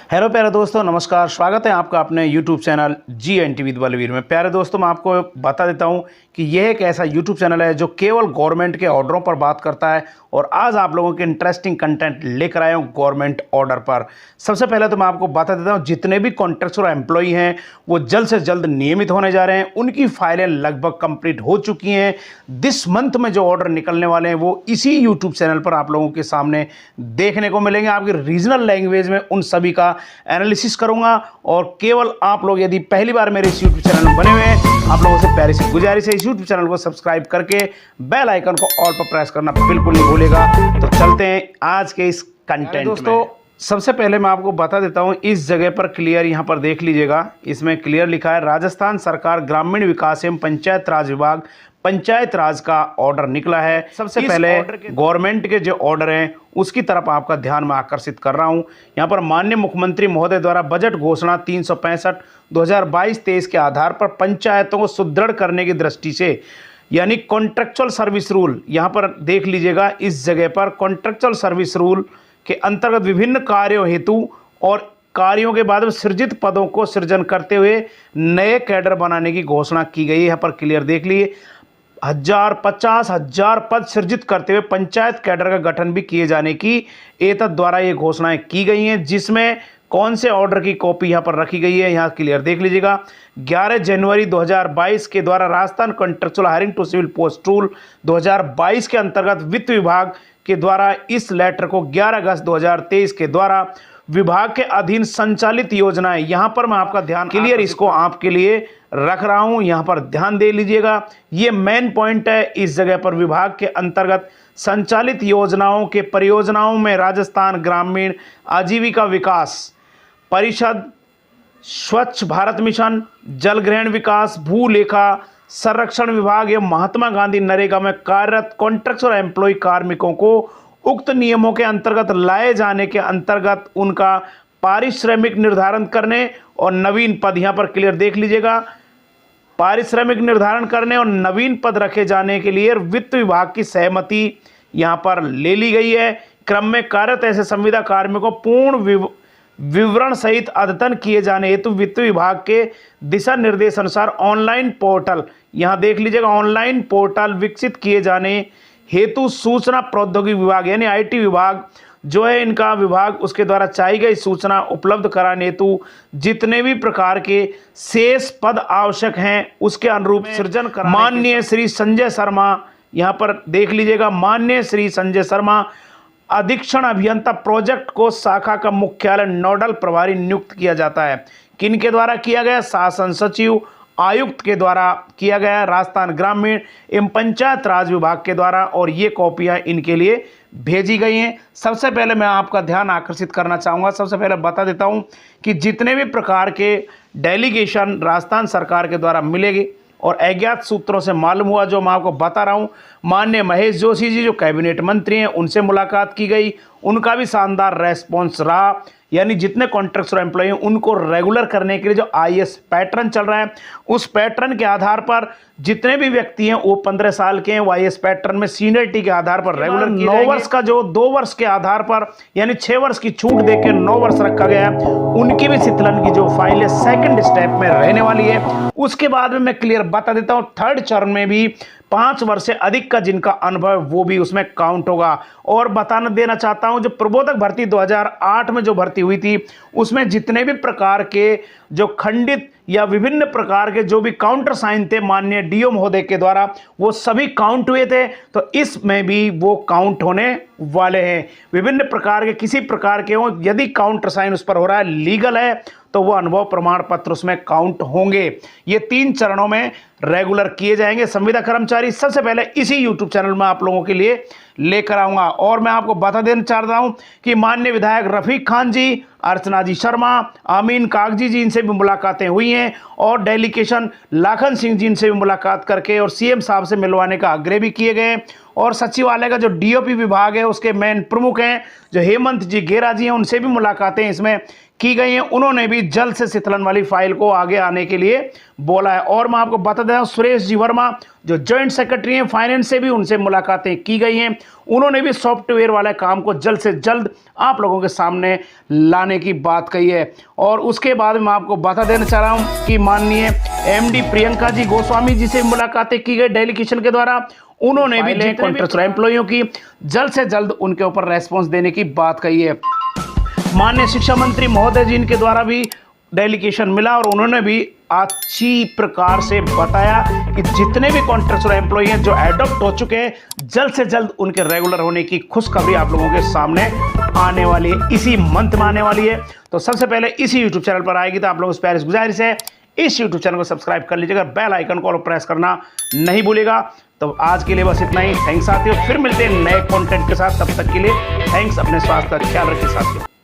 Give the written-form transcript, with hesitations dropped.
Hello प्यारे दोस्तों, नमस्कार। स्वागत है आपका अपने YouTube channel GNT with Balveer में। प्यारे दोस्तों, मैं आपको बता देता हूं कि यह एक ऐसा यूट्यूब चैनल है जो केवल गवर्नमेंट के ऑर्डरों पर बात करता है। और आज आप लोगों के इंटरेस्टिंग कंटेंट लेकर आया हूं गवर्नमेंट ऑर्डर पर। सबसे पहले तो मैं आपको बता देता हूं, जितने भी कॉन्ट्रैक्चुअल एम्प्लॉई हैं वो जल्द से जल्द नियमित होने जा रहे हैं। उनकी फाइलें लगभग कंप्लीट हो चुकी हैं। दिस मंथ में जो ऑर्डर निकलने वाले हैं वो इसी यूट्यूब चैनल पर आप लोगों के सामने देखने को मिलेंगे। आपकी रीजनल लैंग्वेज में उन सभी का एनालिसिस करूंगा। और केवल आप लोग यदि पहली बार मेरे इस यूट्यूब चैनल में बने हुए हैं, आप लोगों से प्यारी सी गुजारिश है, इस यूट्यूब चैनल को सब्सक्राइब करके बेल आइकन को ऑल पर प्रेस करना बिल्कुल नहीं भूलेगा। तो चलते हैं आज के इस कंटेंट दोस्तों। सबसे पहले मैं आपको बता देता हूं, इस जगह पर क्लियर यहां पर देख लीजिएगा, इसमें क्लियर लिखा है राजस्थान सरकार ग्रामीण विकास एवं पंचायत राज विभाग पंचायत राज का ऑर्डर निकला है। सबसे पहले गवर्नमेंट के जो ऑर्डर हैं उसकी तरफ आपका ध्यान मैं आकर्षित कर रहा हूं। यहां पर माननीय मुख्यमंत्री महोदय द्वारा बजट घोषणा 365 2022-23 के आधार पर पंचायतों को सुदृढ़ करने की दृष्टि से, यानी कॉन्ट्रैक्चुअल सर्विस रूल, यहां पर देख लीजिएगा, इस जगह पर कॉन्ट्रैक्चुअल सर्विस रूल के अंतर्गत विभिन्न कार्यों हेतु और कार्यों के बाद सृजित पदों को सृजन करते हुए नए कैडर बनाने की घोषणा की गई है। यहाँ पर क्लियर देख लिए, 50,000 पद सृजित करते हुए पंचायत कैडर का गठन भी किए जाने की एतद द्वारा ये घोषणाएं की गई हैं। जिसमें कौन से ऑर्डर की कॉपी यहाँ पर रखी गई है, यहाँ क्लियर देख लीजिएगा। 11 जनवरी 2022 के द्वारा Rajasthan contractual hiring to civil post rule 2022 के अंतर्गत वित्त विभाग के द्वारा इस लेटर को 11 अगस्त 2023 के द्वारा विभाग के अधीन संचालित योजनाएं, यहां पर मैं आपका ध्यान क्लियर इसको आपके लिए रख रहा हूं, यहां पर ध्यान दे लीजिएगा। ये मेन पॉइंट है। इस जगह पर विभाग के अंतर्गत संचालित योजनाओं के परियोजनाओं में राजस्थान ग्रामीण आजीविका विकास परिषद, स्वच्छ भारत मिशन, जल ग्रहण विकास, भूलेखा संरक्षण विभाग एवं महात्मा गांधी नरेगा में कार्यरत कॉन्ट्रैक्चुअल एम्प्लॉय कार्मिकों को उक्त नियमों के अंतर्गत लाए जाने के अंतर्गत उनका पारिश्रमिक निर्धारण करने और नवीन पद, यहां पर क्लियर देख लीजिएगा, पारिश्रमिक निर्धारण करने और नवीन पद रखे जाने के लिए वित्त विभाग की सहमति यहां पर ले ली गई है। क्रम में कार्यरत ऐसे संविदा कार्मिकों को पूर्ण विवरण सहित अद्यतन किए जाने हेतु वित्त विभाग के दिशा निर्देश अनुसार ऑनलाइन पोर्टल, यहां देख लीजिएगा, ऑनलाइन पोर्टल विकसित किए जाने हेतु सूचना प्रौद्योगिकी विभाग यानी IT विभाग जो है इनका विभाग, उसके द्वारा चाहिए गई सूचना उपलब्ध कराने हेतु जितने भी प्रकार के शेष पद आवश्यक हैं उसके अनुरूप सृजन कराने माननीय श्री संजय शर्मा, यहां पर देख लीजिएगा, माननीय श्री संजय शर्मा अधीक्षण अभियंता प्रोजेक्ट को शाखा का मुख्यालय नोडल प्रभारी नियुक्त किया जाता है। किनके द्वारा किया गया? शासन सचिव आयुक्त के द्वारा किया गया, राजस्थान ग्रामीण एवं पंचायत राज विभाग के द्वारा, और ये कॉपियां इनके लिए भेजी गई हैं। सबसे पहले मैं आपका ध्यान आकर्षित करना चाहूँगा, सबसे पहले बता देता हूं कि जितने भी प्रकार के डेलीगेशन राजस्थान सरकार के द्वारा मिलेगी और अज्ञात सूत्रों से मालूम हुआ, जो मैं आपको बता रहा हूं, माननीय महेश जोशी जी जो कैबिनेट मंत्री हैं उनसे मुलाकात की गई, उनका भी शानदार रेस्पॉन्स रहा। यानी जितने कॉन्ट्रैक्चुअल एम्प्लॉय हैं उनको रेगुलर करने के लिए जो IS पैटर्न चल रहा है, उस पैटर्न के आधार पर जितने भी व्यक्ति हैं वो 15 साल के हैं, वो IS पैटर्न में सीनियरिटी के आधार पर रेगुलर 9 वर्ष का जो 2 वर्ष के आधार पर यानी 6 वर्ष की छूट देकर 9 वर्ष रखा गया है, उनकी भी शीतलन की जो फाइल है सेकंड स्टेप में रहने वाली है। उसके बाद में मैं क्लियर बता देता हूँ, थर्ड चरण में भी 5 वर्ष से अधिक का जिनका अनुभव वो भी उसमें काउंट होगा। और बताना देना चाहता हूं, जो प्रबोधक भर्ती 2008 में जो भर्ती हुई थी उसमें जितने भी प्रकार के जो खंडित या विभिन्न प्रकार के जो भी काउंटर साइन थे माननीय DO महोदय के द्वारा, वो सभी काउंट हुए थे। तो इसमें भी वो काउंट होने वाले हैं। विभिन्न प्रकार के किसी प्रकार के हो, यदि काउंटर साइन उस पर हो रहा है, लीगल है, तो वो अनुभव प्रमाण पत्र उसमें काउंट होंगे। ये 3 चरणों में रेगुलर किए जाएंगे संविदा कर्मचारी। सबसे पहले इसी यूट्यूब चैनल में आप लोगों के लिए लेकर आऊंगा। और मैं आपको बता देना चाहता हूं कि माननीय विधायक रफीक खान जी, अर्चना जी शर्मा, आमीन कागजी जी, इनसे भी मुलाकातें हुई हैं और डेलीगेशन लाखन सिंह जी इनसे भी मुलाकात करके और CM साहब से मिलवाने का आग्रह भी किए गए। और सचिवालय का जो डीओपी विभाग है उसके मेन प्रमुख हैं जो हेमंत जी गेरा जी हैं, उनसे भी मुलाकातें इसमें की गई हैं। उन्होंने भी जल्द से शीतलन वाली फाइल को आगे आने के लिए बोला है। और मैं आपको बता दें, सुरेश जी वर्मा जो जॉइंट सेक्रेटरी हैं फाइनेंस से भी उनसे मुलाकातें की गई हैं। उन्होंने भी सॉफ्टवेयर वाले काम को जल्द से जल्द आप लोगों के सामने लाने की बात कही है। और उसके बाद मैं आपको बता देना चाह रहा हूं कि माननीय एमडी प्रियंका जी गोस्वामी जी से मुलाकातें की गई डेलीगेशन के द्वारा। उन्होंने भी जो कॉन्ट्रैक्चुअल एम्प्लॉइयों की जल्द से जल्द उनके ऊपर रेस्पॉन्स देने की बात कही है। माननीय शिक्षा मंत्री महोदय जी इनके द्वारा भी डेलीगेशन मिला और उन्होंने भी अच्छी प्रकार से बताया कि जितने भी कॉन्ट्रैक्चुअल एम्प्लॉई हैं जो एडॉप्ट हो चुके हैं, जल्द से जल्द उनके रेगुलर होने की खुशखबरी आप लोगों के सामने आने वाली है, इसी मंथ में आने वाली है। तो सबसे पहले इसी यूट्यूब चैनल पर आएगी, तो आप लोगों से प्यारी गुजारिश है इस यूट्यूब चैनल को सब्सक्राइब कर लीजिएगा, बेल आइकन को प्रेस करना नहीं भूलिएगा। तो आज के लिए बस इतना ही। थैंक्स साथियों, फिर मिलते हैं नए कंटेंट के साथ। तब तक के लिए थैंक्स। अपने स्वास्थ्य का ख्याल रखिए साथियों।